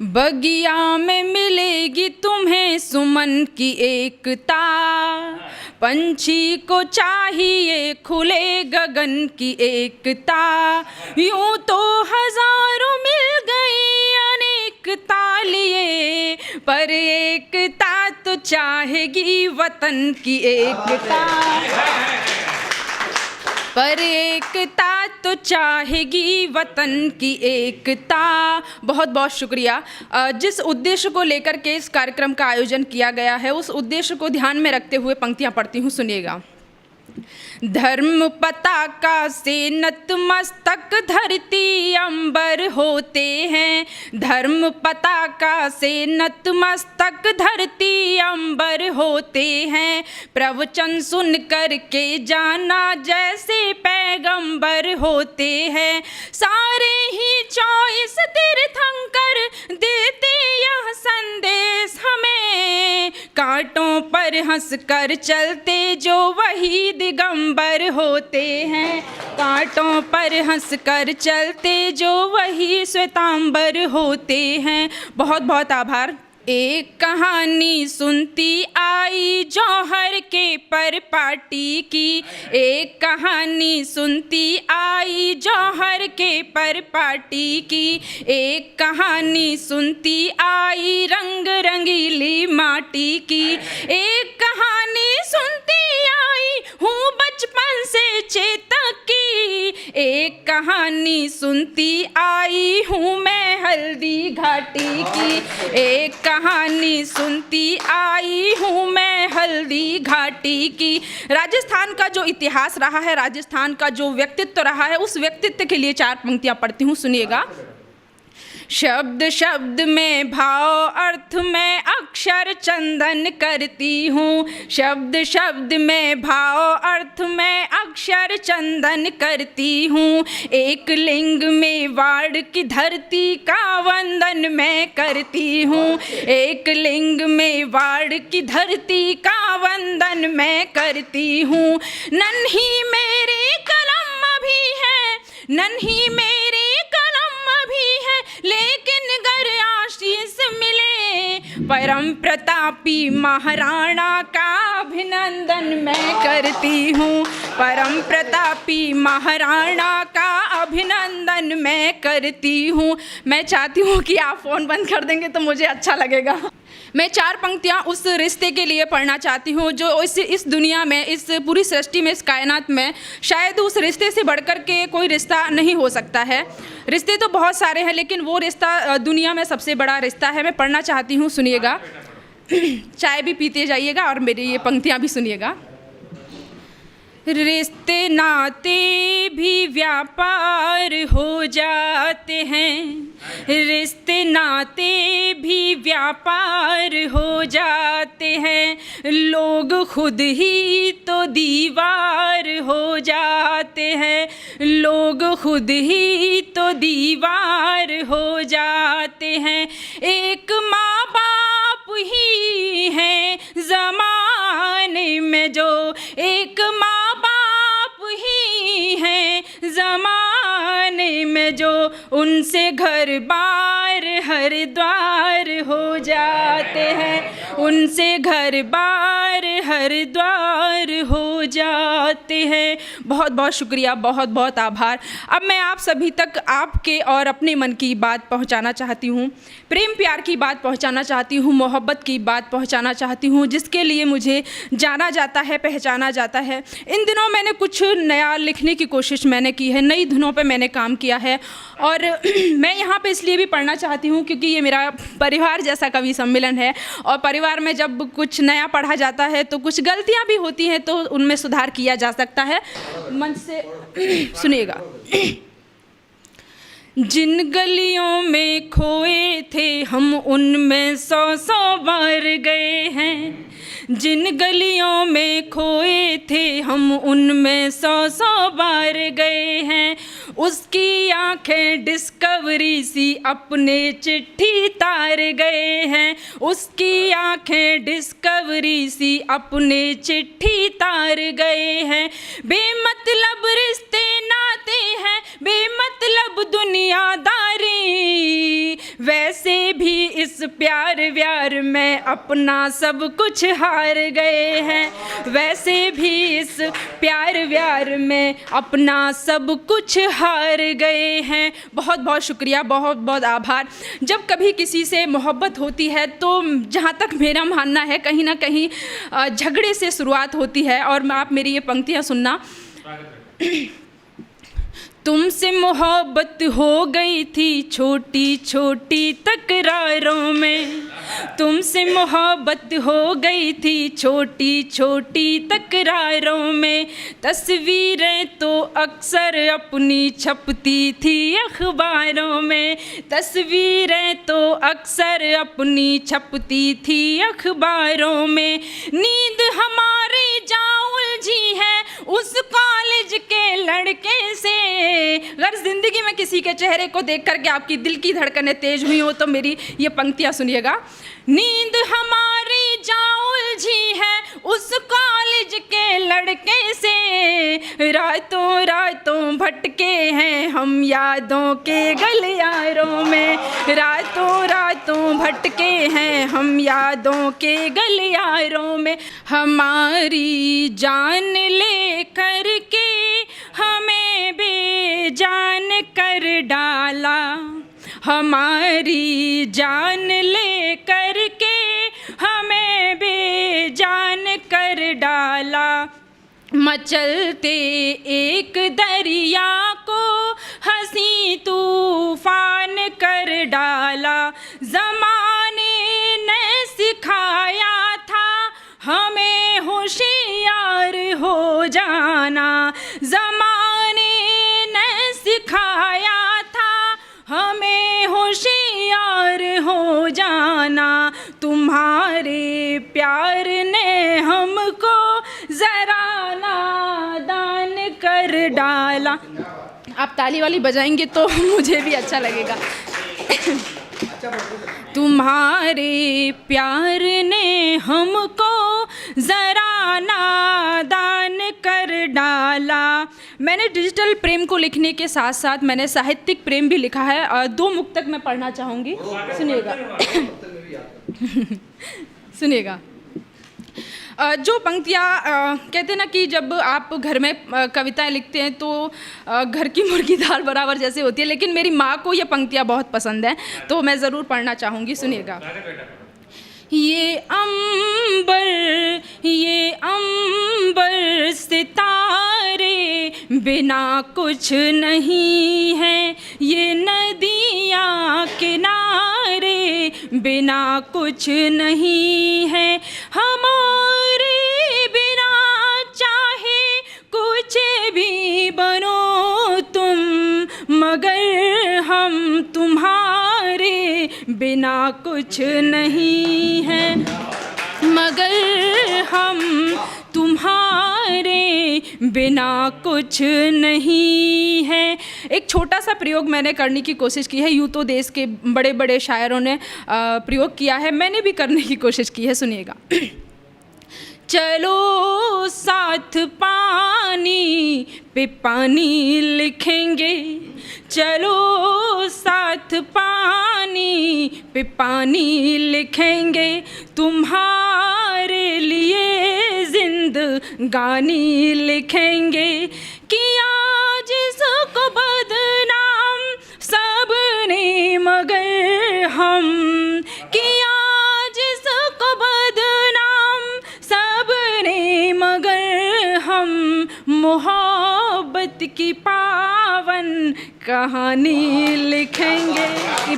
बगिया में मिलेगी तुम्हें सुमन की एकता, पंछी को चाहिए खुले गगन की एकता। यूं तो हजारों मिल गई अनेकता लिए, पर एकता तो चाहेगी वतन की एकता, पर एकता तो चाहेगी वतन की एकता। बहुत बहुत शुक्रिया। जिस उद्देश्य को लेकर के इस कार्यक्रम का आयोजन किया गया है, उस उद्देश्य को ध्यान में रखते हुए पंक्तियां पढ़ती हूँ, सुनिएगा। धर्म पताका से नतमस्तक धरती अंबर होते हैं, धर्म पताका से नतमस्तक धरती अंबर होते हैं। प्रवचन सुन कर के जाना जैसे पैगंबर होते हैं, सारे ही 24 तीर्थंकर देते यह संदेश हमें। कांटों पर हंस कर चलते जो वही दिगंबर होते हैं, कांटों पर हंस कर चलते जो वही श्वेतांबर होते हैं। बहुत बहुत आभार। एक कहानी सुनती आई जौहर के परपाटी की, एक कहानी सुनती आई जौहर के परपाटी की, एक कहानी सुनती आई रंग रंगीली माटी की, एक कहानी सुनती आई हूँ बचपन से चेतक की, एक कहानी सुनती आई हूँ मैं हल्दी घाटी की, एक कहानी सुनती आई हूँ मैं हल्दी घाटी की। राजस्थान का जो इतिहास रहा है, राजस्थान का जो व्यक्तित्व रहा है, उस व्यक्तित्व के लिए 4 पंक्तियाँ पढ़ती हूँ, सुनिएगा। शब्द शब्द में भाव अर्थ में अक्षर चंदन करती हूँ, शब्द शब्द में भाव अर्थ में अक्षर चंदन करती हूँ। एक लिंग में वाड़ की धरती का वंदन मैं करती हूँ, एक लिंग में वाड़ की धरती का वंदन मैं करती हूँ। नन्ही मेरी कलम अभी है, नन्ही मेरी कलम अभी है, लेकिन गर आशीष मिले परम प्रतापी महाराणा का अभिनंदन मैं करती हूँ, परम प्रतापी महाराणा का अभिनंदन मैं करती हूँ। मैं चाहती हूँ कि आप फ़ोन बंद कर देंगे तो मुझे अच्छा लगेगा। मैं 4 पंक्तियाँ उस रिश्ते के लिए पढ़ना चाहती हूँ जो इस दुनिया में, इस पूरी सृष्टि में, इस कायनात में शायद उस रिश्ते से बढ़कर के कोई रिश्ता नहीं हो सकता है। रिश्ते तो बहुत सारे हैं, लेकिन वो रिश्ता दुनिया में सबसे बड़ा रिश्ता है। मैं पढ़ना चाहती हूँ, सुनिएगा। चाय भी पीते जाइएगा और मेरी ये पंक्तियाँ भी सुनिएगा। रिश्ते नाते भी व्यापार हो जाते हैं, रिश्ते नाते भी व्यापार हो जाते हैं। लोग खुद ही तो दीवार हो जाते हैं, लोग खुद ही तो दीवार हो जाते हैं। एक माँ बाप ही है ज़माने में जो, एक माँ ज़माने में जो, उनसे घर बार हर द्वार हो जाते हैं, उनसे घर बार हर द्वार हो जाते हैं। बहुत बहुत शुक्रिया, बहुत बहुत आभार। अब मैं आप सभी तक आपके और अपने मन की बात पहुंचाना चाहती हूं, प्रेम प्यार की बात पहुंचाना चाहती हूं, मोहब्बत की बात पहुंचाना चाहती हूं, जिसके लिए मुझे जाना जाता है, पहचाना जाता है। इन दिनों मैंने कुछ नया लिखने की कोशिश मैंने की है, नई धुनों पे मैंने काम किया है, और मैं यहाँ पे इसलिए भी पढ़ना चाहती हूँ क्योंकि ये मेरा परिवार जैसा कवि सम्मेलन है, और परिवार में जब कुछ नया पढ़ा जाता है तो कुछ गलतियाँ भी होती हैं, तो उनमें सुधार किया जा सकता है। मंच से सुनिएगा। जिन गलियों में खोए थे हम उनमें 100 बार गए हैं, जिन गलियों में खोए थे हम उनमें 100 बार गए हैं। उसकी आंखें डिस्कवरी सी अपने चिट्ठी तार गए हैं, उसकी आंखें डिस्कवरी सी अपने चिट्ठी तार गए हैं। बेमतलब रिश्ते नाते हैं, बेमतलब दुनियादारी, वैसे भी इस प्यार व्यार में अपना सब कुछ हार गए हैं, वैसे भी इस प्यार व्यार में अपना सब कुछ हार गए हैं। बहुत बहुत शुक्रिया, बहुत बहुत आभार। जब कभी किसी से मोहब्बत होती है तो जहाँ तक मेरा मानना है कहीं ना कहीं झगड़े से शुरुआत होती है। और आप मेरी ये पंक्तियाँ सुनना। तुमसे मोहब्बत हो गई थी छोटी छोटी तकरारों में, तुमसे मोहब्बत हो गई थी छोटी छोटी तकरारों में। तस्वीरें तो अक्सर अपनी छपती थी अखबारों में, तस्वीरें तो अक्सर अपनी छपती थी अखबारों में। नींद हमारी जा उलझी है उस कॉलेज के लड़के से। अगर जिंदगी में किसी के चेहरे को देख करके आपकी दिल की धड़कनें तेज हुई हो तो मेरी ये पंक्तियाँ सुनिएगा। नींद हमारी जा उलझी है उस कॉलेज के लड़के से, रातों रातों भटके हैं हम यादों के गलियारों में, रातों रातों भटके हैं हम यादों के गलियारों में। हमारी जान ले करके हमें बेजान कर डाला, हमारी जान ले करके हमें बेजान कर डाला। मचलते एक दरिया को हंसी तूफान कर डाला। ज़माने ने सिखाया था हमें होशियार हो जाना, ज़माने ने सिखाया था हमें होशियार हो जाना। तुम्हारे प्यार ने हमको ज़रा नादान कर डाला। आप ताली वाली बजाएंगे तो मुझे भी अच्छा लगेगा। तुम्हारे प्यार ने हमको ज़रा नादान कर डाला। मैंने डिजिटल प्रेम को लिखने के साथ साथ मैंने साहित्यिक प्रेम भी लिखा है। 2 मुक्तक मैं पढ़ना चाहूँगी, सुनिएगा। सुनिएगा। जो पंक्तियाँ कहते हैं ना कि जब आप घर में कविताएं लिखते हैं तो घर की मुर्गी दाल बराबर जैसे होती है, लेकिन मेरी माँ को ये पंक्तियाँ बहुत पसंद हैं तो मैं ज़रूर पढ़ना चाहूँगी, सुनिएगा। ये अंबर सितारे बिना कुछ नहीं है, ये नदियाँ किनारे बिना कुछ नहीं है। हमारे बिना चाहे कुछ भी बनो तुम, मगर हम तुम्हारे बिना कुछ नहीं है, मगर हम तुम्हारे बिना कुछ नहीं है। एक छोटा सा प्रयोग मैंने करने की कोशिश की है, यूँ तो देश के बड़े बड़े शायरों ने प्रयोग किया है, मैंने भी करने की कोशिश की है, सुनिएगा। चलो साथ पानी पे पानी लिखेंगे, चलो साथ पानी पे पानी लिखेंगे, तुम्हारे लिए जिंदगानी लिखेंगे। किया जिसको बदनाम सबने मगर हम, किया जिसको बदनाम सबने मगर हम, मोहब्बत की पावन कहानी लिखेंगे।